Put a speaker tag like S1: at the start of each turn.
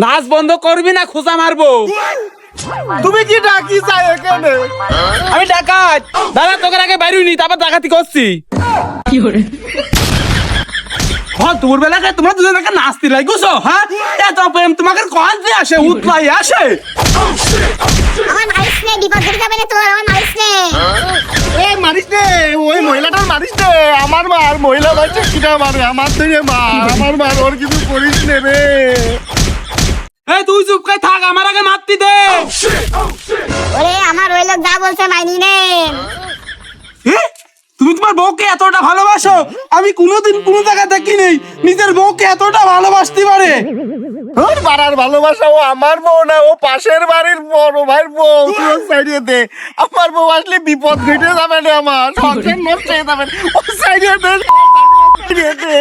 S1: নাচ বন্ধ করবি না খোঁজা মারবো।
S2: তুমি কি ডাকি চাই এখানে?
S1: আমি ডাকাত দাদা, তোকে আগে বাইরুনি তারপর ডাকাতি করছি। দুপুর বেলাকে তোমরা দুজন নাচতে লাগছো, হ্যাঁ? এত প্রেম তোমাকে কল দিয়ে আসে, উতলাই আসে।
S3: আমার মারিস নে, বিপদ ঘটে যাবে না তোর, আমার মারিস নে।
S2: মারিস নে, ওই মহিলাটার মারিস নে। আমার মার, মহিলা মারছে কিনা মারে, আমার থেকে মার, আমার মার, ওর কিছু করিস নে রে।
S1: এই তুই চুপ করে থাক, আমার আগে মারতি দে।
S3: ওরে আমার ওই লোক যা বলছে মাইনি নে।
S1: তুমি তোমার বউকে এতটা ভালোবাসো? আমি কোনোদিন কোনো জায়গা দেখি নেই নিজের বউকে এতটা ভালোবাসতে পারে।
S2: ওর বাড়ার ভালোবাসা, ও আমার বউ না, ও পাশের বাড়ির বড় ভাইয়ের বউ। তুই সাইডে দে, আমার বউ আসলে বিপদ ঘটে যাবে না, আমার সংসার নষ্ট হয়ে যাবে। ও সাইডে দে, সাইডে দে।